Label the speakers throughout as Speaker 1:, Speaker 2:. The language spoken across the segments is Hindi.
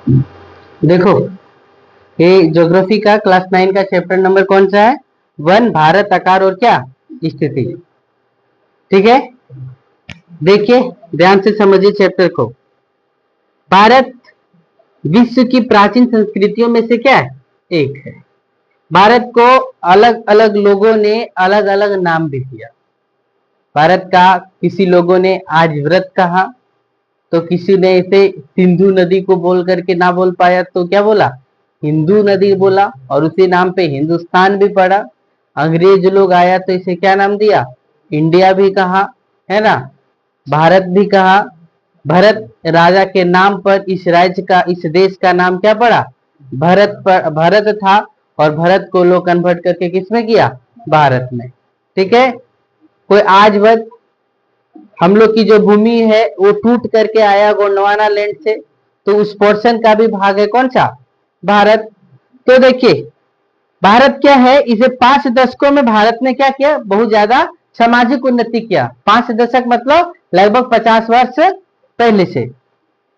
Speaker 1: देखो, ये ज्योग्राफी का क्लास 9 का चैप्टर नंबर कौन सा है? 1, भारत, आकार और क्या स्थिति। ठीक है, देखिए ध्यान से समझिए चैप्टर को। भारत विश्व की प्राचीन संस्कृतियों में से क्या है? एक है। भारत को अलग अलग लोगों ने अलग अलग नाम भी दिया। भारत का किसी लोगों ने आर्यव्रत कहा, तो किसी ने इसे सिंधु नदी को बोल करके ना बोल पाया तो क्या बोला? हिंदू नदी बोला, और उसी नाम पे हिंदुस्तान भी पड़ा। अंग्रेज लोग आया तो इसे क्या नाम दिया? इंडिया भी कहा, है ना, भारत भी कहा। भरत राजा के नाम पर इस राज्य का, इस देश का नाम क्या पड़ा? भरत था, और भरत को लोग कन्वर्ट करके किसमें किया? भारत में। ठीक है, कोई आज वक्त हम लोग की जो भूमि है वो टूट करके आया गोंडवाना लैंड से, तो उस पोर्शन का भी भाग है कौन सा? भारत। तो देखिए, भारत क्या है, इसे 5 दशकों में भारत ने क्या किया? बहुत ज्यादा सामाजिक उन्नति किया। 5 दशक मतलब लगभग 50 वर्ष पहले से।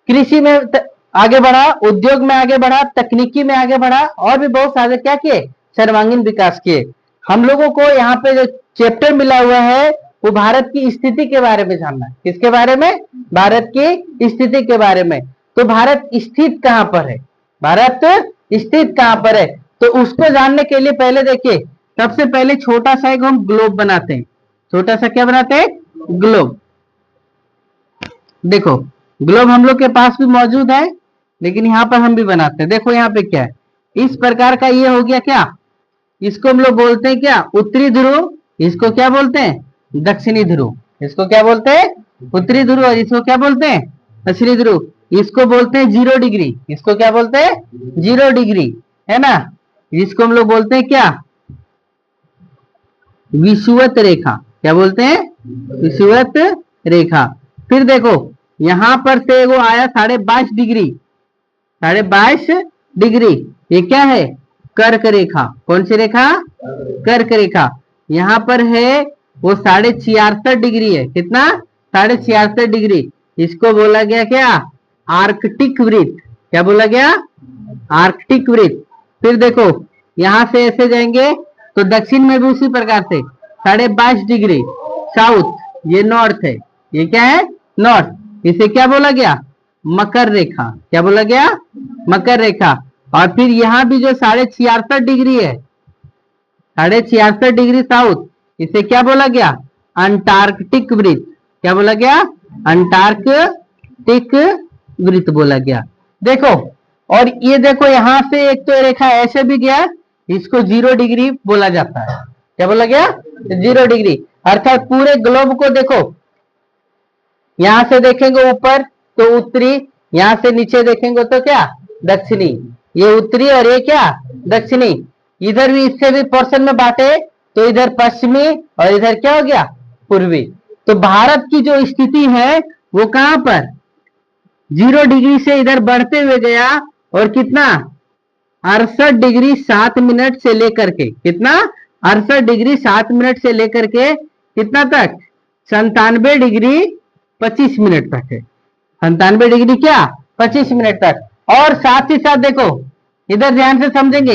Speaker 1: कृषि में आगे बढ़ा, उद्योग में आगे बढ़ा, तकनीकी में आगे बढ़ा, और भी बहुत सारे क्या किए? सर्वांगीण विकास किए। हम लोगों को यहाँ पे जो चैप्टर मिला हुआ है वो भारत की स्थिति के बारे में जानना है। किसके बारे में? भारत की स्थिति के बारे में। तो भारत स्थित कहाँ पर है? भारत स्थित कहाँ पर है? तो उसको जानने के लिए पहले देखिए, सबसे पहले छोटा सा एक हम ग्लोब बनाते हैं। छोटा सा क्या बनाते हैं? ग्लोब। देखो, ग्लोब हम लोग के पास भी मौजूद है, लेकिन यहाँ पर हम भी बनाते हैं। देखो यहाँ पे क्या है, इस प्रकार का ये हो गया क्या? इसको हम लोग बोलते हैं क्या? उत्तरी ध्रुव। इसको क्या बोलते हैं? दक्षिणी ध्रुव। इसको क्या बोलते हैं? उत्तरी ध्रुव। और इसको क्या बोलते हैं? दक्षिणी ध्रुव। इसको बोलते हैं 0 डिग्री। इसको क्या बोलते हैं? 0 डिग्री, है ना। इसको हम लोग बोलते हैं क्या? विषुवत रेखा। क्या बोलते हैं? विषुवत रेखा। फिर देखो, यहां पर से वो आया 22.5 डिग्री। 22.5 डिग्री, ये क्या है? कर्क रेखा। कौन सी रेखा? कर्क रेखा। यहां पर है वो 66.5 डिग्री है। कितना? 66.5 डिग्री। इसको बोला गया क्या? आर्कटिक वृत्त। क्या बोला गया? आर्कटिक वृत्त। फिर देखो, यहां से ऐसे जाएंगे तो दक्षिण में भी उसी प्रकार से 22.5 डिग्री साउथ, ये नॉर्थ है। ये क्या है? नॉर्थ। इसे क्या बोला गया? मकर रेखा। क्या बोला गया? मकर रेखा। और फिर यहां भी जो 66.5 डिग्री है, 66.5 डिग्री साउथ, इसे क्या बोला गया? अंटार्कटिक वृत्त। क्या बोला गया? अंटार्कटिक वृत्त बोला गया। देखो, और ये देखो यहां से एक तो रेखा ऐसे भी गया, इसको 0 डिग्री बोला जाता है। क्या बोला गया? 0 डिग्री। अर्थात पूरे ग्लोब को देखो, यहां से देखेंगे ऊपर तो उत्तरी, यहां से नीचे देखेंगे तो क्या? दक्षिणी। ये उत्तरी और ये क्या? दक्षिणी। इधर भी इससे भी पोर्शन में बांटे तो इधर पश्चिमी और इधर क्या हो गया? पूर्वी। तो भारत की जो स्थिति है वो कहां पर? 0 डिग्री से इधर बढ़ते हुए गया, और कितना? 68 डिग्री 7 मिनट से लेकर के, कितना? 68 डिग्री 7 मिनट से लेकर के कितना तक? 97 डिग्री 25 मिनट तक है। 97 डिग्री क्या? 25 मिनट तक। और साथ ही साथ देखो, इधर ध्यान से समझेंगे,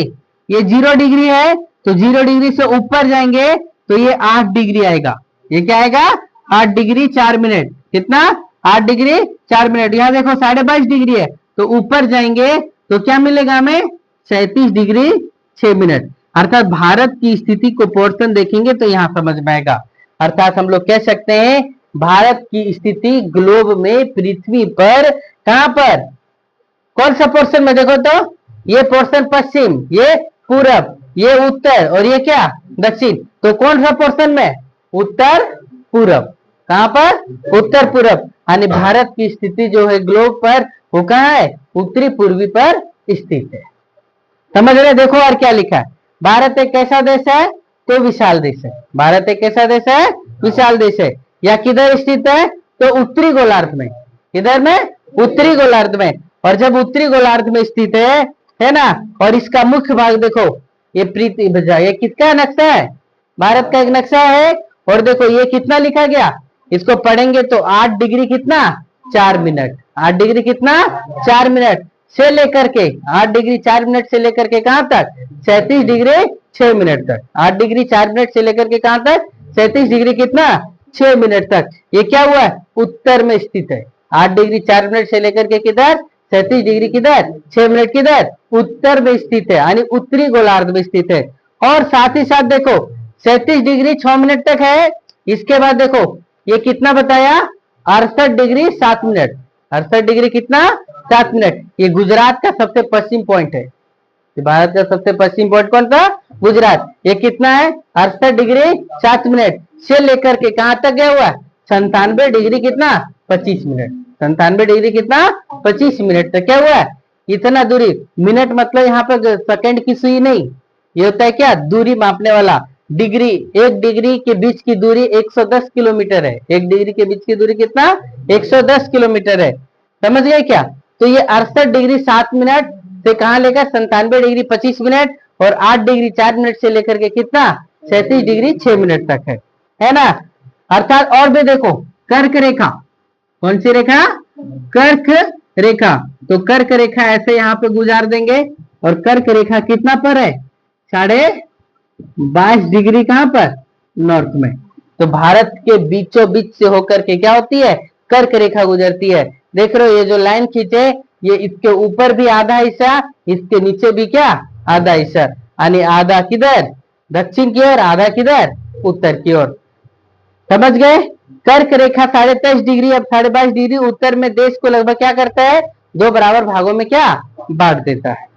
Speaker 1: ये 0 डिग्री है तो 0 डिग्री से ऊपर जाएंगे तो ये 8 डिग्री आएगा। ये क्या आएगा? 8 डिग्री 4 मिनट। कितना? 8 डिग्री 4 मिनट। यहां देखो 22.5 डिग्री है, तो ऊपर जाएंगे तो क्या मिलेगा हमें? 37 डिग्री 6 मिनट। अर्थात भारत की स्थिति को पोर्शन देखेंगे तो यहां समझ में आएगा। अर्थात हम लोग कह सकते हैं भारत की स्थिति ग्लोब में, पृथ्वी पर, कहां पर? कौन सा पोर्शन में? देखो तो, ये पोर्शन पश्चिम, ये पूरब, ये उत्तर, और ये क्या? दक्षिण। तो कौन सा पोर्शन में? उत्तर पूरब। कहां पर? उत्तर पूरब। यानी भारत की स्थिति जो है ग्लोब पर वो कहां है? उत्तरी पूर्वी पर स्थित है। समझ रहे? देखो और क्या लिखा है, भारत एक कैसा देश है? तो विशाल देश है। भारत एक कैसा देश है? विशाल देश है। या किधर स्थित है? तो उत्तरी गोलार्ध में। किधर में? उत्तरी गोलार्ध में। और जब उत्तरी गोलार्ध में स्थित है ना, और इसका मुख्य भाग देखो, ये ये किसका नक्शा है? भारत का एक नक्शा है। और देखो ये कितना लिखा गया, इसको पढ़ेंगे तो 8 डिग्री कितना? 4 मिनट। 8 डिग्री कितना? 4 मिनट। से लेकर के 8 डिग्री 4 मिनट से लेकर के कहां तक 37 डिग्री 6 मिनट तक। 8 डिग्री 4 मिनट से लेकर के कहां तक 37 डिग्री कितना 6 मिनट तक। ये क्या हुआ है उत्तर में स्थित है। 8 डिग्री 4 मिनट से लेकर के किधर 37 डिग्री किधर 6 मिनट किधर उत्तर में स्थित है, यानी उत्तरी गोलार्ध में स्थित है। और साथ ही साथ देखो 37 डिग्री 6 मिनट तक है। इसके बाद देखो ये कितना बताया 68 डिग्री 7 मिनट। 68 डिग्री कितना 7 मिनट। ये गुजरात का सबसे पश्चिम पॉइंट है। भारत का सबसे पश्चिम पॉइंट कौन सा गुजरात। ये कितना है 68 डिग्री 7 मिनट से लेकर के कहां तक गया हुआ 97 डिग्री कितना 25 मिनट। 97 डिग्री कितना 25 मिनट तक क्या हुआ है इतना दूरी। मिनट मतलब यहाँ पर सेकंड की सुई नहीं, ये होता है क्या दूरी मापने वाला। डिग्री, एक डिग्री के बीच की दूरी 110 किलोमीटर है। एक डिग्री के बीच की दूरी कितना 110 किलोमीटर है। समझ गए क्या। तो ये 68 डिग्री 7 मिनट से कहां लेकर 97 डिग्री 25 मिनट और 8 डिग्री 4 मिनट से लेकर के कितना 37 डिग्री 6 मिनट तक है ना। अर्थात और भी देखो कर्क रेखा, कौन सी रेखा कर्क रेखा। तो कर्क रेखा ऐसे यहाँ पे गुजार देंगे और कर्क रेखा कितना पर है 22.5 डिग्री कहां पर नॉर्थ में। तो भारत के बीचों बीच से होकर के क्या होती है कर्क रेखा गुजरती है। देख रहे हो ये जो लाइन खींचे ये इसके ऊपर भी आधा हिस्सा, इसके नीचे भी क्या आधा हिस्सा, यानी आधा किधर दक्षिण की ओर आधा किधर उत्तर की ओर। समझ गए। कर्क रेखा 23.5 डिग्री अब 22.5 डिग्री उत्तर में देश को लगभग क्या करता है 2 बराबर भागों में क्या बांट देता है।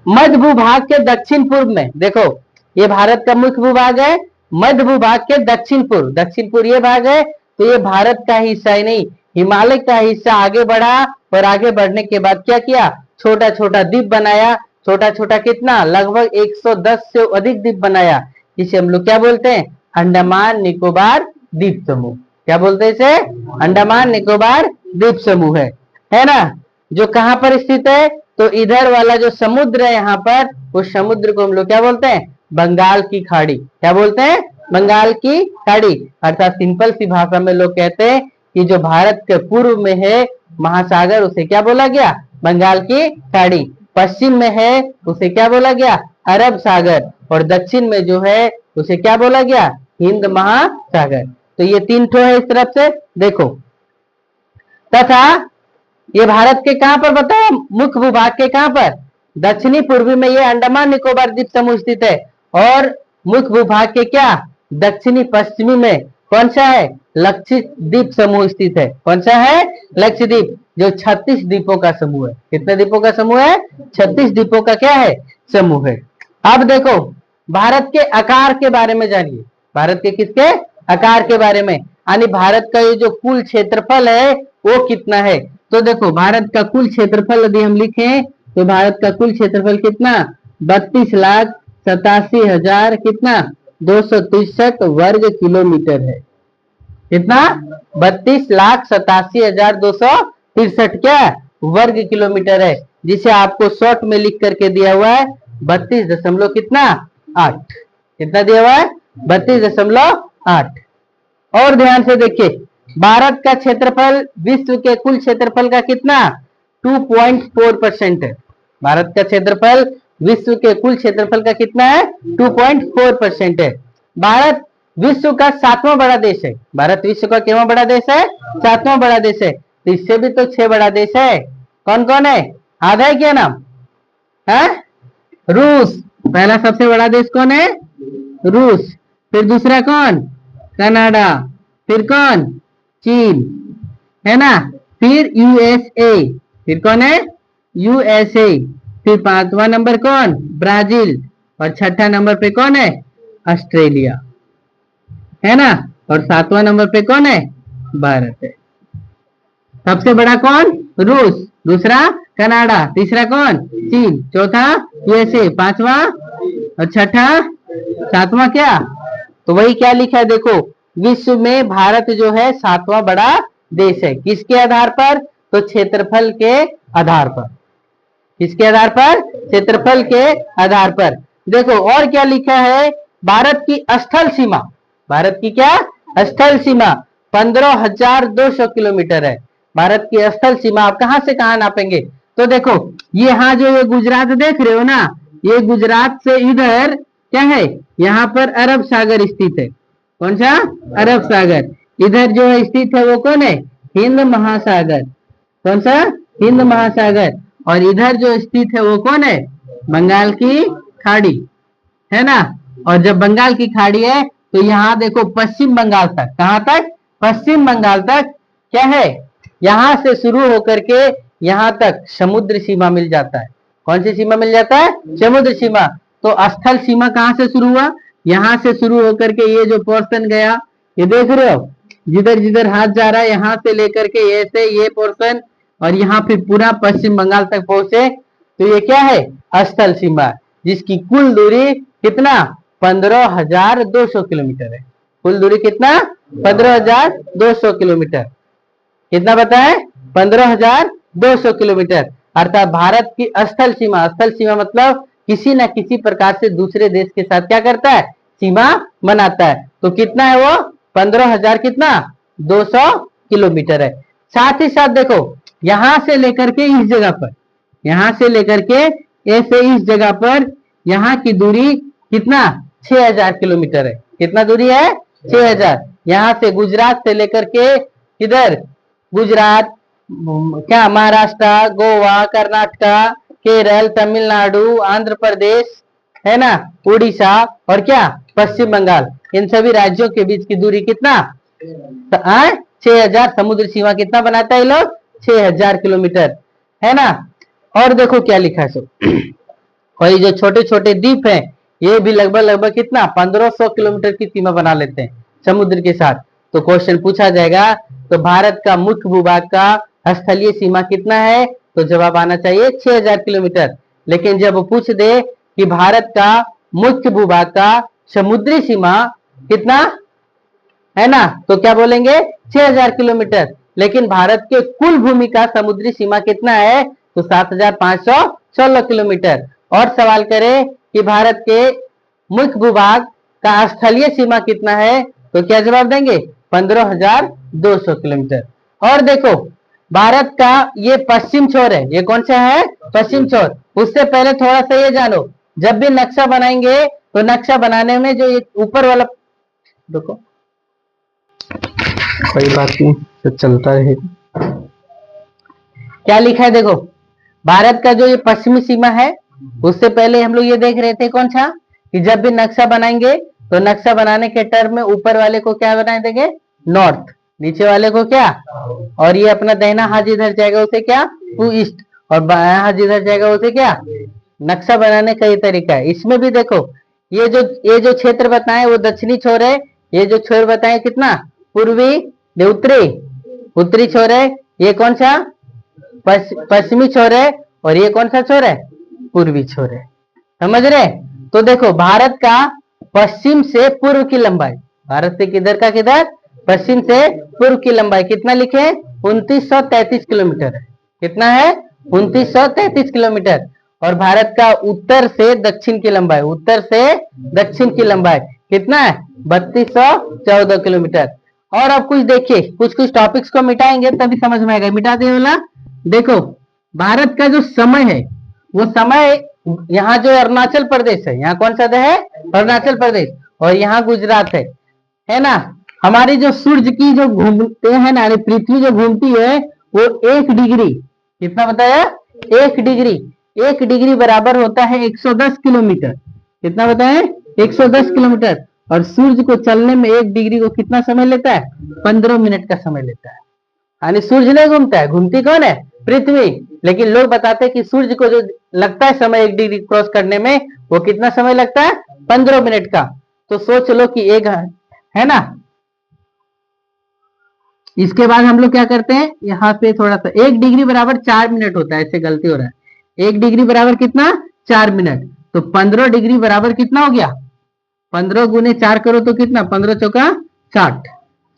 Speaker 1: मध्य भूभाग के दक्षिण पूर्व में देखो ये भारत का मुख्य भूभाग है। मध्य भूभाग के दक्षिण पूर्व ये भाग है। तो ये भारत का हिस्सा ही नहीं, हिमालय का हिस्सा आगे बढ़ा और आगे बढ़ने के बाद क्या किया छोटा छोटा द्वीप बनाया। छोटा छोटा कितना लगभग 110 से अधिक द्वीप बनाया, जिसे हम लोग क्या बोलते हैं अंडमान निकोबार द्वीप समूह। क्या बोलते हैं इसे अंडमान निकोबार द्वीप समूह है ना। जो कहां पर स्थित है तो इधर वाला जो समुद्र है यहाँ पर उस समुद्र को हम लोग क्या बोलते हैं बंगाल की खाड़ी। क्या बोलते हैं बंगाल की खाड़ी। अर्थात सिंपल सी भाषा में लोग कहते हैं कि जो भारत के पूर्व में है महासागर उसे क्या बोला गया बंगाल की खाड़ी। पश्चिम में है उसे क्या बोला गया अरब सागर और दक्षिण में जो है उसे क्या बोला गया हिंद महासागर। तो ये 3 ठो है इस तरफ से देखो। तथा ये भारत के कहां पर बताया मुख्य भूभाग के कहां पर दक्षिणी पूर्वी में ये अंडमान निकोबार द्वीप समूह स्थित है। और मुख्य भूभाग के क्या दक्षिणी पश्चिमी में कौन सा है लक्षद्वीप समूह स्थित है। कौन सा है लक्षद्वीप जो 36 द्वीपों का समूह है। कितने द्वीपों का समूह है 36 द्वीपों का क्या है समूह है। अब देखो भारत के आकार के बारे में जानिए। भारत के किसके आकार के बारे में, यानी भारत का ये जो कुल क्षेत्रफल है वो कितना है। तो देखो भारत का कुल क्षेत्रफल यदि हम लिखें तो भारत का कुल क्षेत्रफल कितना 32,87,000 कितना 263 वर्ग किलोमीटर है। कितना 32,87,263 क्या वर्ग किलोमीटर है, जिसे आपको शॉर्ट में लिख करके दिया हुआ है 32 कितना 8। कितना दिया हुआ है 32.8। और ध्यान से देखिए भारत का क्षेत्रफल विश्व के कुल क्षेत्रफल का कितना 2.4% है। भारत का क्षेत्रफल विश्व के कुल क्षेत्रफल का कितना है 2.4% है। भारत विश्व का 7वां बड़ा देश है। भारत विश्व का कितना बड़ा देश है 7वां बड़ा देश है। तो इससे भी तो 6 बड़ा देश है। कौन कौन है आधा है क्या नाम है रूस। पहला सबसे बड़ा देश कौन है रूस, फिर दूसरा कौन कनाडा, फिर कौन चीन है ना, फिर यूएसए, फिर कौन है यूएसए, फिर 5वां नंबर कौन ब्राजील और 6ठा नंबर पे कौन है ऑस्ट्रेलिया है ना, और 7वां नंबर पे कौन है भारत है। सबसे बड़ा कौन रूस, दूसरा कनाडा, तीसरा कौन चीन, चौथा यूएसए, 5वां और 6ठा 7वां क्या। तो वही क्या लिखा है देखो विश्व में भारत जो है 7वां बड़ा देश है। किसके आधार पर तो क्षेत्रफल के आधार पर। किसके आधार पर क्षेत्रफल के आधार पर। देखो और क्या लिखा है भारत की स्थल सीमा, भारत की क्या स्थल सीमा 15,200 किलोमीटर है। भारत की स्थल सीमा आप कहां से कहां नापेंगे तो देखो ये यहाँ जो ये गुजरात देख रहे हो ना, ये गुजरात से इधर क्या है, यहाँ पर अरब सागर स्थित है। कौन सा? अरब सागर। इधर जो है स्थित है वो कौन है? हिंद महासागर। कौन सा? हिंद महासागर। और इधर जो स्थित है वो कौन है? बंगाल की खाड़ी, है ना। और जब बंगाल की खाड़ी है तो यहाँ देखो पश्चिम बंगाल तक, कहां तक? पश्चिम बंगाल तक क्या है, यहां से शुरू होकर के यहाँ तक समुद्र सीमा मिल जाता है। कौन सी सीमा मिल जाता है? समुद्र सीमा। तो स्थल सीमा कहां से शुरू हुआ? यहां से शुरू होकर के ये जो पोर्शन गया, ये देख रहे हो, जिधर जिधर हाथ जा रहा है यहाँ से लेकर के ये से ये पोर्शन, और यहाँ फिर पूरा पश्चिम बंगाल तक पहुंचे, तो ये क्या है? स्थल सीमा, जिसकी कुल दूरी कितना? 15,200 किलोमीटर है। कुल दूरी कितना? 15,200 किलोमीटर। कितना बताए? 15,200 किलोमीटर। अर्थात भारत की स्थल सीमा, स्थल सीमा मतलब किसी न किसी प्रकार से दूसरे देश के साथ क्या करता है? सीमा बनाता है। तो कितना है वो? 15,000 कितना? 200 किलोमीटर है। साथ ही साथ देखो यहां से लेकर के इस जगह पर, यहां से लेकर के ऐसे इस जगह पर यहाँ की दूरी कितना? 6,000 किलोमीटर है। कितना दूरी है? 6,000। यहाँ से गुजरात से लेकर के किधर? गुजरात, क्या महाराष्ट्र, गोवा, कर्नाटका, केरल, तमिलनाडु, आंध्र प्रदेश, है ना, उड़ीसा और क्या? पश्चिम बंगाल, इन सभी राज्यों के बीच की दूरी कितना? 6,000। समुद्र सीमा कितना बनाता है ये लोग? 6,000 किलोमीटर, है ना। और देखो क्या लिखा है सो और ये जो छोटे छोटे द्वीप हैं ये भी लगभग लगभग कितना? 1500 किलोमीटर की सीमा बना लेते हैं समुद्र के साथ। तो क्वेश्चन पूछा जाएगा तो भारत का मुख्य भूभाग का स्थलीय सीमा कितना है? तो जवाब आना चाहिए 6,000 किलोमीटर। लेकिन जब वो पूछ दे कि भारत का मुख्य भूभाग का समुद्री सीमा कितना है ना, तो क्या बोलेंगे? 6,000 किलोमीटर। लेकिन भारत के कुल भूमि का समुद्री सीमा कितना है? तो 7,516 किलोमीटर। और सवाल करें कि भारत के मुख्य भूभाग का स्थलीय सीमा कितना है, तो क्या जवाब देंगे? 15,200 किलोमीटर। और देखो भारत का ये पश्चिम छोर है, ये कौन सा है? पश्चिम छोर। उससे पहले थोड़ा सा ये जानो, जब भी नक्शा बनाएंगे तो नक्शा बनाने में जो ये ऊपर वाला, देखो कोई बात नहीं तो चलता है, क्या लिखा है देखो, भारत का जो ये पश्चिमी सीमा है, उससे पहले हम लोग ये देख रहे थे कौन सा, कि जब भी नक्शा बनाएंगे तो नक्शा बनाने के टर्म में ऊपर वाले को क्या बना देंगे? नॉर्थ, नीचे वाले को क्या? और ये अपना दाहिना हाथ जिधर जाएगा उसे क्या? टू ईस्ट, और बायां हाथ जिधर जाएगा उसे क्या? नक्शा बनाने का ये तरीका है। इसमें भी देखो ये जो क्षेत्र बताए वो दक्षिणी छोर है, ये जो छोर बताए कितना? पूर्वी, उत्तरी छोर है। ये कौन सा? पश्चिमी छोर है। और ये कौन सा छोर है? पूर्वी छोर है। समझ रहे? तो देखो भारत का पश्चिम से पूर्व की लंबाई, भारत से किधर का किधर? पश्चिम से पूर्व की लंबाई कितना लिखे? 2933 किलोमीटर है। कितना है? 2933 किलोमीटर। और भारत का उत्तर से दक्षिण की लंबाई, उत्तर से दक्षिण की लंबाई कितना है? 3214 किलोमीटर। और अब कुछ देखिए, कुछ कुछ टॉपिक्स को मिटाएंगे तभी समझ में आएगा। मिटा दे वाला देखो, भारत का जो समय है वो समय, यहाँ जो अरुणाचल प्रदेश है, यहाँ कौन सा है? अरुणाचल प्रदेश, और यहाँ गुजरात है ना। हमारी जो सूर्य की जो घूमते हैं ना, पृथ्वी जो घूमती है वो 1 डिग्री, कितना बताया? 1 डिग्री, 1 डिग्री बराबर होता है 110 किलोमीटर। कितना बताए? 110 किलोमीटर। और सूर्य को चलने में 1 डिग्री को कितना समय लेता है? 15 मिनट का समय लेता है। यानी सूर्य नहीं घूमता है, घूमती कौन है? पृथ्वी। लेकिन लोग बताते हैं कि सूर्य को जो लगता है समय 1 डिग्री क्रॉस करने में, वो कितना समय लगता है? 15 मिनट का। तो सोच लो कि एक है ना। इसके बाद हम लोग क्या करते हैं, यहाँ पे थोड़ा सा 1 डिग्री बराबर 4 मिनट होता है, ऐसे गलती हो रहा है। 1 डिग्री बराबर कितना? 4 मिनट। तो 15 डिग्री बराबर कितना हो गया? 15 गुने 4 करो तो कितना? 15 चौका 60,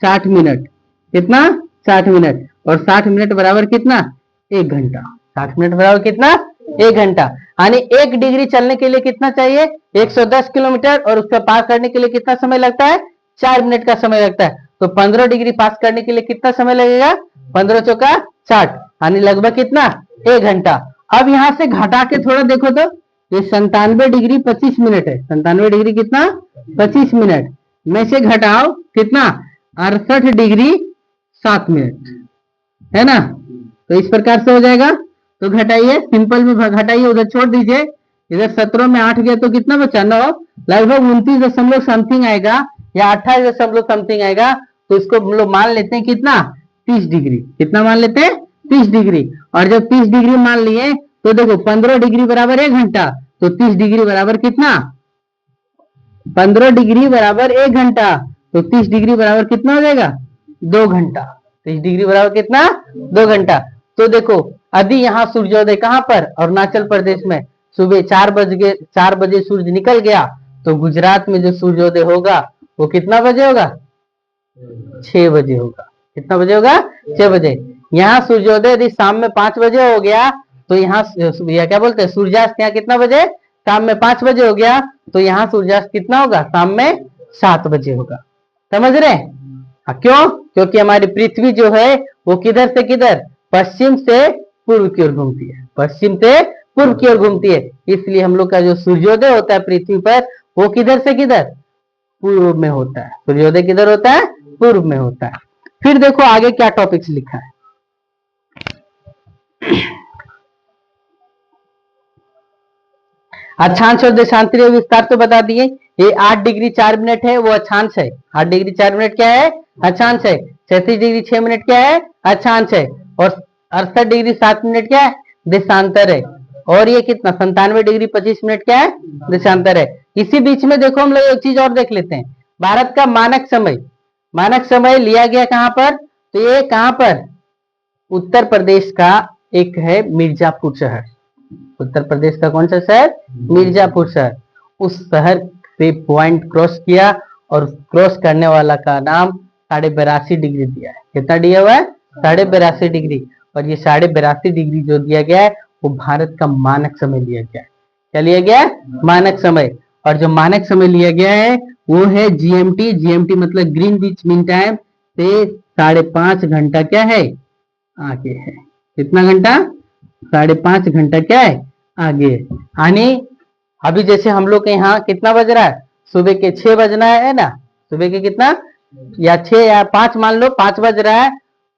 Speaker 1: 60 मिनट। कितना? 60 मिनट। और 60 मिनट बराबर कितना? 1 घंटा। 60 मिनट बराबर कितना? 1 घंटा। यानी 1 डिग्री चलने के लिए कितना चाहिए? 110 किलोमीटर। और उसका पास करने के लिए कितना समय लगता है? 4 मिनट का समय लगता है। तो 15 डिग्री पास करने के लिए कितना समय लगेगा? 15 चौका 60 यानी लगभग कितना 1 घंटा। अब यहां से घटा के थोड़ा देखो तो ये 97 डिग्री 25 मिनट है। 97 डिग्री कितना 25 मिनट में से घटाओ कितना 68 डिग्री 7 मिनट है ना। तो इस प्रकार से हो जाएगा। तो घटाइए, सिंपल में घटाइए, उधर छोड़ दीजिए, इधर 17 में 8 गया तो कितना बचा 9, लगभग 29 दशमलव समथिंग आएगा या 28 दशमलव समथिंग आएगा। तो इसको हम लोग मान लेते हैं कितना 30 डिग्री। कितना मान लेते हैं 30 डिग्री। और जब 30 डिग्री मान लिए तो देखो 15 डिग्री बराबर 1 घंटा, तो 30 डिग्री बराबर कितना 15 डिग्री बराबर 1 घंटा, तो 30 डिग्री बराबर कितना हो जाएगा 2 घंटा। 30 डिग्री बराबर कितना 2 घंटा। तो देखो यदि यहाँ सूर्योदय कहां पर अरुणाचल प्रदेश में सुबह 4 बजे सूर्य निकल गया, तो गुजरात में जो सूर्योदय होगा वो कितना बजे होगा 6 बजे होगा। कितना बजे होगा 6 बजे। यहाँ सूर्योदय यदि शाम में 5 बजे हो गया तो यहाँ क्या बोलते हैं सूर्यास्त यहाँ कितना बजे शाम में 5 बजे हो गया, तो यहाँ सूर्यास्त कितना होगा शाम में 7 बजे होगा। समझ रहे हैं क्यों? क्योंकि हमारी पृथ्वी जो है वो किधर से किधर पश्चिम से पूर्व की ओर घूमती है, पश्चिम से पूर्व की ओर घूमती है। इसलिए हम लोग का जो सूर्योदय होता है पृथ्वी पर वो किधर से किधर पूर्व में होता है। सूर्योदय किधर होता है पूर्व में होता है। फिर देखो आगे क्या टॉपिक्स लिखा है। अक्षांश और देशांतरीय विस्तार तो बता दिए। ये 8 डिग्री 4 मिनट है वो अक्षांश है। 8 डिग्री 4 मिनट क्या है अक्षांश है। 36 डिग्री 6 मिनट क्या है अक्षांश है। और 68 डिग्री 7 मिनट क्या है देशांतर है। और ये कितना 97 डिग्री 25 मिनट क्या है देशांतर है। इसी बीच में देखो हम लोग एक चीज और देख लेते हैं। भारत का मानक समय लिया गया कहां पर, तो ये कहां पर उत्तर प्रदेश का एक है मिर्जापुर शहर। उत्तर प्रदेश का कौन सा शहर मिर्जापुर शहर। उस शहर से पॉइंट क्रॉस किया और क्रॉस करने वाला का नाम 82.5 डिग्री दिया है। कितना दिया हुआ है 82.5 डिग्री। और ये 82.5 डिग्री जो दिया गया है वो भारत का मानक समय लिया गया है। क्या लिया गया है मानक समय। और जो मानक समय लिया गया है वो है जीएमटी। जीएमटी मतलब ग्रीनविच मीन टाइम से 5.5 घंटा क्या है आगे है। कितना घंटा 5.5 घंटा क्या है आगे। यानी अभी जैसे हम लोग के यहाँ कितना बज रहा है सुबह के 6 बजना है ना। सुबह के कितना या 6 या 5 मान लो 5 बज रहा है।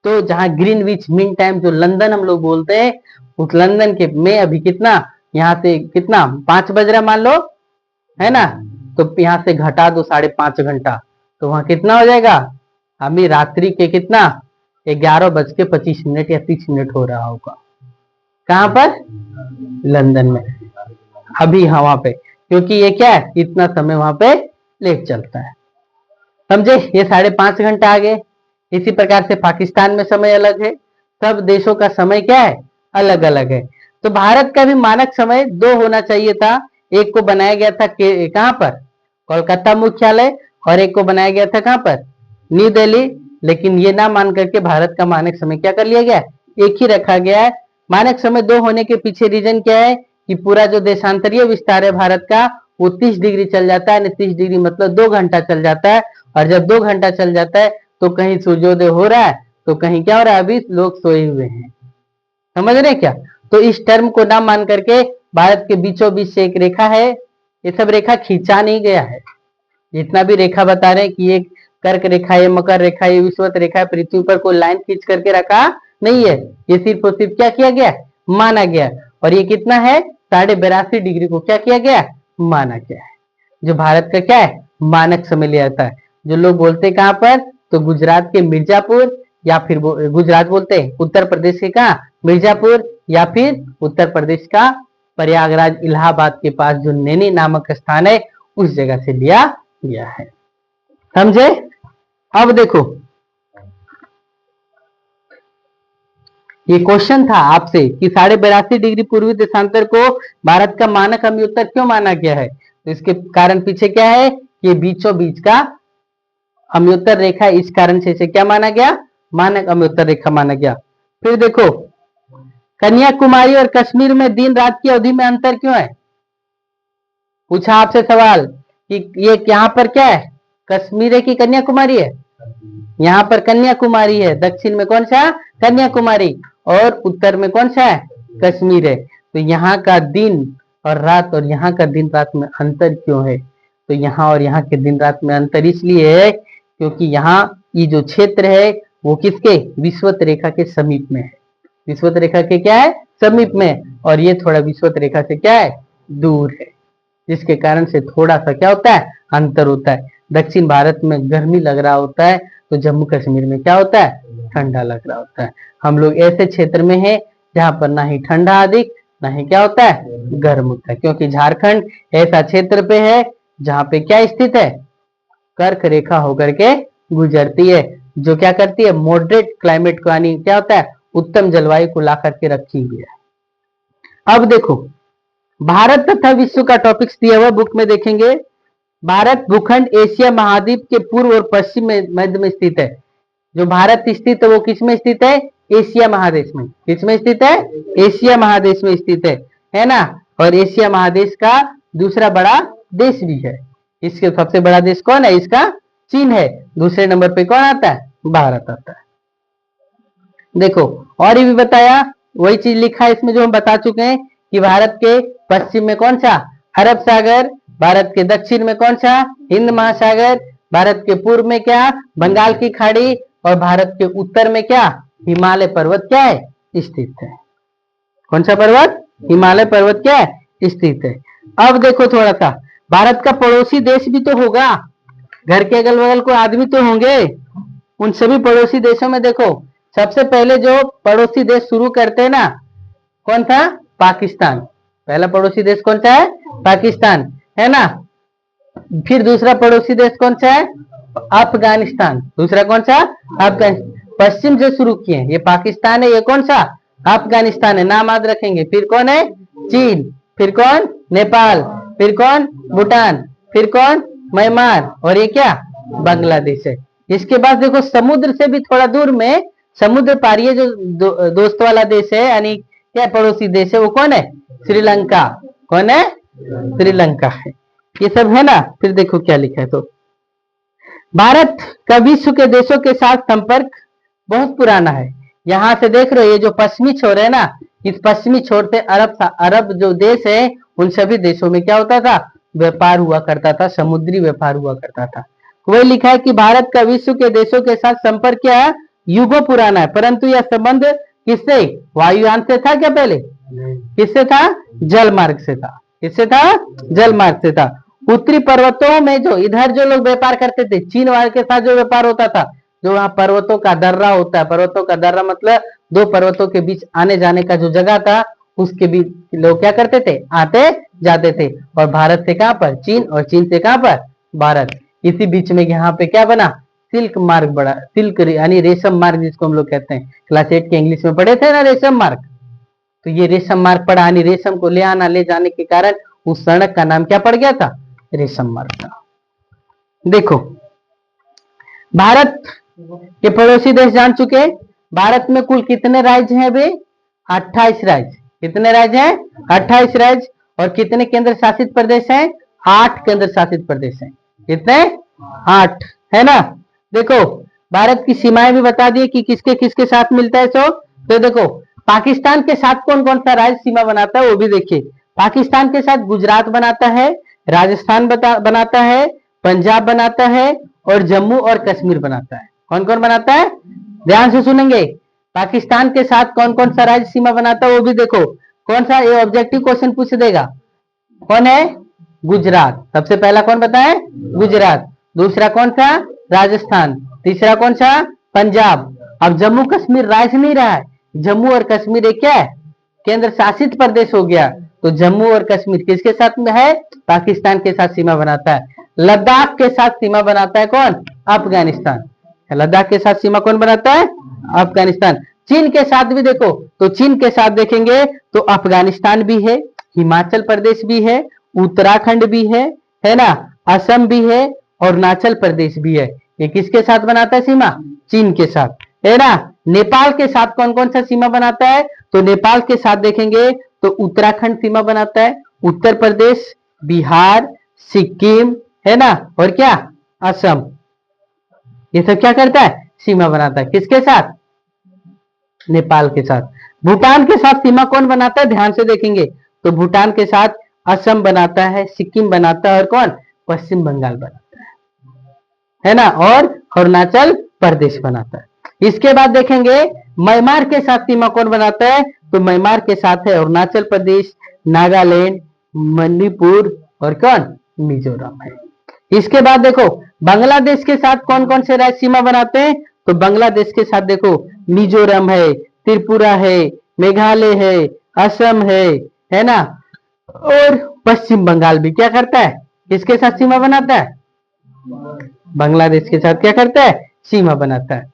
Speaker 1: तो जहाँ ग्रीनविच मीन टाइम जो लंदन हम लोग बोलते हैं उस लंदन के में अभी कितना यहाँ से कितना 5 बज रहा मान लो है ना। तो यहाँ से घटा दो 5.5 घंटा तो वहां कितना हो जाएगा अभी रात्रि के कितना 11:25 या 30 मिनट हो रहा होगा। कहां पर लंदन में अभी वहां पे, क्योंकि ये क्या है इतना समय वहां पे लेट चलता है। समझे ये 5.5 घंटा आगे। इसी प्रकार से पाकिस्तान में समय अलग है। सब देशों का समय क्या है अलग अलग है। तो भारत का भी मानक समय 2 होना चाहिए था। एक को बनाया गया था कहां पर कोलकाता मुख्यालय और एक को बनाया गया था कहां पर न्यू दिल्ली। लेकिन ये ना मान करके भारत का मानक समय क्या कर लिया गया एक ही रखा गया है। मानक समय 2 होने के पीछे रीजन क्या है कि पूरा जो देशांतरीय विस्तार है भारत का वो 30 डिग्री चल जाता है। 30 डिग्री मतलब 2 घंटा चल जाता है। और जब 2 घंटा चल जाता है तो कहीं सूर्योदय हो रहा है तो कहीं क्या हो रहा है अभी लोग सोए हुए हैं। समझ रहे क्या। तो इस टर्म को ना मान करके भारत के बीचों बीच से एक रेखा है। ये सब रेखा खींचा नहीं गया है। जितना भी रेखा बता रहे हैं कि ये कर्क रेखा ये मकर रेखा ये विषुवत रेखा है पृथ्वी पर कोई लाइन खींच करके रखा नहीं है। ये सिर्फ और सिर्फ क्या किया गया माना गया। और ये कितना है 82.5 डिग्री को क्या किया गया माना गया है। जो भारत का क्या है मानक समय लिया जाता है। जो लोग बोलते कहां पर तो गुजरात के मिर्जापुर या फिर गुजरात बोलते हैं उत्तर प्रदेश के कहा मिर्जापुर या फिर उत्तर प्रदेश का प्रयागराज इलाहाबाद के पास जो नैनी नामक स्थान है उस जगह से लिया गया है। समझे। अब देखो ये क्वेश्चन था आपसे कि 82.5 डिग्री पूर्वी देशांतर को भारत का मानक अम्योत्तर क्यों माना गया है। तो इसके कारण पीछे क्या है कि बीचों बीच का अम्योत्तर रेखा इस कारण से इसे क्या माना गया मानक अम्योत्तर रेखा माना गया। फिर देखो कन्याकुमारी और कश्मीर में दिन रात की अवधि में अंतर क्यों है। पूछा आपसे सवाल कि ये यहाँ पर क्या है कश्मीर है कि कन्याकुमारी है। यहाँ पर कन्याकुमारी है दक्षिण में कौन सा कन्याकुमारी। और उत्तर में कौन सा है, कश्मीर है। तो यहाँ का दिन और रात और यहाँ का दिन रात में अंतर क्यों है, तो यहाँ और यहाँ के दिन रात में अंतर इसलिए है क्योंकि यहाँ ये जो क्षेत्र है वो किसके, विषुवत रेखा के समीप में है। विषुवत रेखा के क्या है, समीप में, और ये थोड़ा विषुवत रेखा से क्या है, दूर है, जिसके कारण से थोड़ा सा क्या होता है, अंतर होता है। दक्षिण भारत में गर्मी लग रहा होता है तो जम्मू कश्मीर में क्या होता है, ठंडा लग रहा होता है। हम लोग ऐसे क्षेत्र में हैं जहां पर ना ही ठंडा अधिक ना ही क्या होता है, गर्म होता है, क्योंकि झारखंड ऐसा क्षेत्र पे है जहां पे क्या स्थित है, कर्क रेखा होकर के गुजरती है, जो क्या करती है, मॉडरेट क्लाइमेट को, यानी क्या होता है, उत्तम जलवायु को ला करके रखी हुई है। अब देखो भारत तथा विश्व का टॉपिक्स दिया हुआ बुक में देखेंगे। भारत भूखंड एशिया महाद्वीप के पूर्व और पश्चिम में मध्य में स्थित है। जो भारत स्थित है वो किस में स्थित है, एशिया महादेश में। किस में स्थित है, एशिया महादेश में स्थित है ना। और एशिया महादेश का दूसरा बड़ा देश भी है। इसके सबसे बड़ा देश कौन है, इसका चीन है। दूसरे नंबर पे कौन आता है, भारत आता है। देखो और ये भी बताया, वही चीज लिखा है इसमें जो हम बता चुके हैं कि भारत के पश्चिम में कौन सा, अरब सागर, भारत के दक्षिण में कौन सा, हिंद महासागर, भारत के पूर्व में क्या, बंगाल की खाड़ी, और भारत के उत्तर में क्या, हिमालय पर्वत क्या है, स्थित है। कौन सा पर्वत, हिमालय पर्वत क्या है, स्थित है। अब देखो थोड़ा सा, भारत का पड़ोसी देश भी तो होगा, घर के अगल बगल को आदमी तो होंगे। उन सभी पड़ोसी देशों में देखो सबसे पहले जो पड़ोसी देश शुरू करते हैं ना, कौन था, पाकिस्तान। पहला पड़ोसी देश कौन सा है, पाकिस्तान, है ना। फिर दूसरा पड़ोसी देश कौन सा है, अफगानिस्तान। दूसरा कौन सा, अफगानिस्तान। पश्चिम से शुरू किए, ये पाकिस्तान है, ये कौन सा, अफगानिस्तान है, नाम याद रखेंगे। फिर कौन है, चीन। फिर कौन, नेपाल। फिर कौन, भूटान। फिर कौन, म्यांमार। और ये क्या, बांग्लादेश है। इसके बाद देखो समुद्र से भी थोड़ा दूर में, समुद्र पार ये जो दोस्त वाला देश है, यानी क्या पड़ोसी देश है, वो कौन है, श्रीलंका। कौन है, श्रीलंका है। ये सब है ना। फिर देखो क्या लिखा है, तो भारत का विश्व के देशों के साथ संपर्क बहुत पुराना है। यहां से देख रहे हो ये जो पश्चिमी छोर है ना, इस पश्चिमी छोर से अरब जो देश है उन सभी देशों में क्या होता था, व्यापार हुआ करता था, समुद्री व्यापार हुआ करता था। वही लिखा है कि भारत का विश्व के देशों के साथ संपर्क क्या है, युगों पुराना है, परंतु यह संबंध किससे, वायुयान से था क्या पहले, किससे था, जल मार्ग से था। किससे था, जल मार्ग से था। उत्तरी पर्वतों में जो इधर जो लोग व्यापार करते थे, चीन वाले के साथ जो व्यापार होता था, जो वहां पर्वतों का दर्रा होता है, पर्वतों का दर्रा मतलब दो पर्वतों के बीच आने जाने का जो जगह था, उसके बीच लोग क्या करते थे, आते जाते थे। और भारत से कहां पर, चीन, और चीन से कहां पर, भारत। इसी बीच में यहाँ पे क्या बना, सिल्क मार्ग बड़ा, सिल्क यानी रेशम मार्ग जिसको हम लोग कहते हैं, क्लास 8 के इंग्लिश में पढ़े थे ना, रेशम मार्ग। तो ये रेशम मार्ग पड़ा, यानी रेशम को ले आना ले जाने के कारण उस सड़क का नाम क्या पड़ गया था, रेशम मार्ग था। देखो भारत के पड़ोसी देश जान चुके। भारत में कुल कितने राज्य हैं बे, 28 राज्य। कितने राज्य हैं, 28 राज्य। और कितने केंद्र शासित प्रदेश हैं, 8 केंद्र शासित प्रदेश हैं। कितने, 8, है ना। देखो भारत की सीमाएं भी बता दिए कि किसके किसके साथ मिलता है। तो देखो पाकिस्तान के साथ कौन कौन सा राज्य सीमा बनाता है वो भी देखिए। पाकिस्तान के साथ गुजरात बनाता है, राजस्थान बनाता है, पंजाब बनाता है, और जम्मू और कश्मीर बनाता है। कौन कौन बनाता है, ध्यान से सुनेंगे। पाकिस्तान के साथ कौन कौन सा राज्य सीमा बनाता है वो भी देखो। कौन सा, ये ऑब्जेक्टिव क्वेश्चन पूछ देगा। कौन है, गुजरात। सबसे पहला कौन बताए, गुजरात। दूसरा कौन सा, राजस्थान। तीसरा कौन सा, पंजाब। अब जम्मू कश्मीर राज्य नहीं रहा है, जम्मू और कश्मीर एक क्या है, केंद्र शासित प्रदेश हो गया। तो जम्मू और कश्मीर किसके साथ में है, पाकिस्तान के साथ सीमा बनाता है। लद्दाख के साथ सीमा बनाता है कौन, अफगानिस्तान। लद्दाख के साथ सीमा कौन बनाता है, अफगानिस्तान। चीन के साथ भी देखो, तो चीन के साथ देखेंगे तो अफगानिस्तान भी है, हिमाचल प्रदेश भी है, उत्तराखंड भी है ना, असम भी है, और अरुणाचल प्रदेश भी है। ये किसके साथ बनाता है सीमा, चीन के साथ, है ना। नेपाल के साथ कौन कौन सा सीमा बनाता है, तो नेपाल के साथ देखेंगे तो उत्तराखंड सीमा बनाता है, उत्तर प्रदेश, बिहार, सिक्किम, है ना, और क्या, असम। ये सब क्या करता है, सीमा बनाता है, किसके साथ, नेपाल के साथ। भूटान के साथ सीमा कौन बनाता है, ध्यान से देखेंगे तो भूटान के साथ असम बनाता है, सिक्किम बनाता है, और कौन, पश्चिम बंगाल बनाता है ना, और अरुणाचल प्रदेश बनाता है। इसके बाद देखेंगे म्यांमार के साथ सीमा कौन बनाता है, तो म्यांमार के साथ है अरुणाचल प्रदेश, नागालैंड, मणिपुर और कौन, मिजोरम है। इसके बाद देखो बांग्लादेश के साथ कौन कौन से राज्य सीमा बनाते हैं, तो बांग्लादेश के साथ देखो मिजोरम है, त्रिपुरा है, मेघालय है, असम है ना, और पश्चिम बंगाल भी क्या करता है, किसके साथ सीमा बनाता है, बांग्लादेश के साथ क्या करता है, सीमा बनाता है।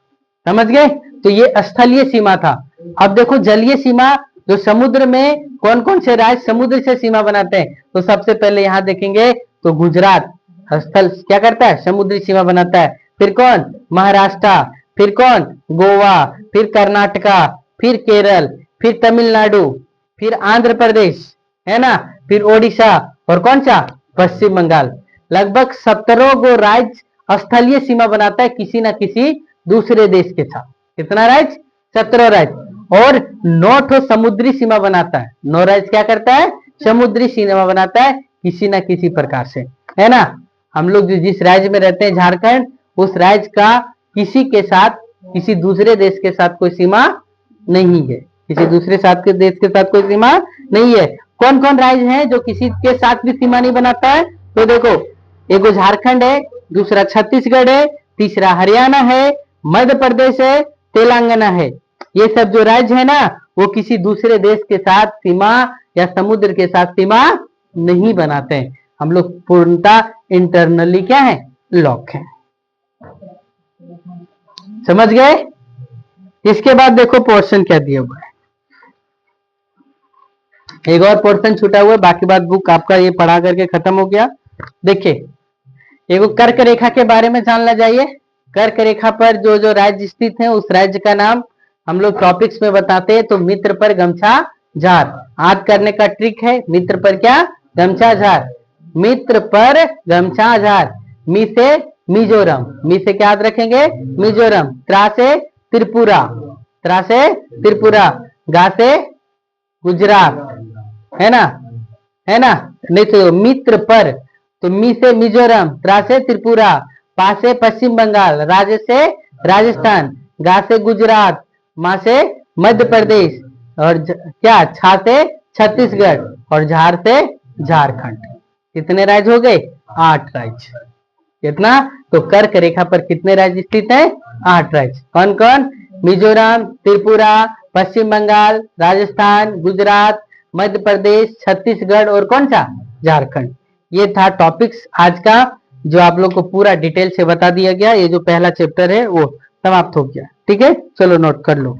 Speaker 1: समझ गए, तो ये स्थलीय सीमा था। अब देखो जलीय सीमा, जो समुद्र में कौन कौन से राज्य समुद्र से सीमा बनाते हैं, तो सबसे पहले यहां देखेंगे तो गुजरात स्थल क्या करता है, समुद्री सीमा बनाता है। फिर कौन, महाराष्ट्र, फिर कौन, गोवा, फिर कर्नाटका, फिर केरल, फिर तमिलनाडु, फिर आंध्र प्रदेश है ना, फिर ओडिशा और कौन सा, पश्चिम बंगाल। लगभग 17 गो राज्य स्थलीय सीमा बनाता है किसी ना किसी दूसरे देश के साथ। कितना राज्य, 17 राज्य, और 9 समुद्री सीमा बनाता है। 9 राज्य क्या करता है, समुद्री सीमा बनाता है किसी ना किसी प्रकार से, है ना। हम लोग जिस राज्य में रहते हैं झारखंड, उस राज्य का किसी के साथ, किसी दूसरे देश के साथ कोई सीमा नहीं है, किसी दूसरे साथ के देश के साथ कोई सीमा नहीं है। कौन कौन राज्य है जो किसी के साथ भी सीमा नहीं बनाता है, तो देखो एक झारखंड है, दूसरा छत्तीसगढ़ है, तीसरा हरियाणा है, मध्य प्रदेश है, तेलंगाना है। ये सब जो राज्य है ना, वो किसी दूसरे देश के साथ सीमा या समुद्र के साथ सीमा नहीं बनाते हैं। हम लोग पूर्णतः इंटरनली क्या है, लॉक है। समझ गए। इसके बाद देखो पोर्शन क्या दिया हुआ है, एक और पोर्शन छूटा हुआ है, बाकी बात बुक आपका ये पढ़ा करके खत्म हो गया। देखिए एगो कर्क रेखा के बारे में जानना चाहिए। कर्क रेखा पर जो जो राज्य स्थित है, उस राज्य का नाम हम लोग टॉपिक्स में बताते हैं। तो मित्र पर गमछा झार, याद करने का ट्रिक है, मित्र पर क्या, गमछा झार, मित्र पर गमछा झार। मी से मिजोरम, मी से क्या याद रखेंगे, मिजोरम। त्रा से त्रिपुरा, त्रा से त्रिपुरा। गा से गुजरात, है ना, है ना। नहीं तो मित्र पर, तो मी से मिजोरम, त्रा से त्रिपुरा, पा से पश्चिम बंगाल, राज से राजस्थान, गा से गुजरात, मा से मध्य प्रदेश, और क्या, छा से छत्तीसगढ़, और झार से झारखंड। कितने राज्य हो गए, 8 राज्य। कितना, तो कर्क रेखा पर कितने राज्य स्थित हैं, 8 राज्य। कौन कौन, मिजोरम, त्रिपुरा, पश्चिम बंगाल, राजस्थान, गुजरात, मध्य प्रदेश, छत्तीसगढ़ और कौन सा, झारखंड। ये था टॉपिक्स आज का, जो आप लोग को पूरा डिटेल से बता दिया गया। ये जो पहला चैप्टर है वो समाप्त हो गया। ठीक है, चलो नोट कर लो।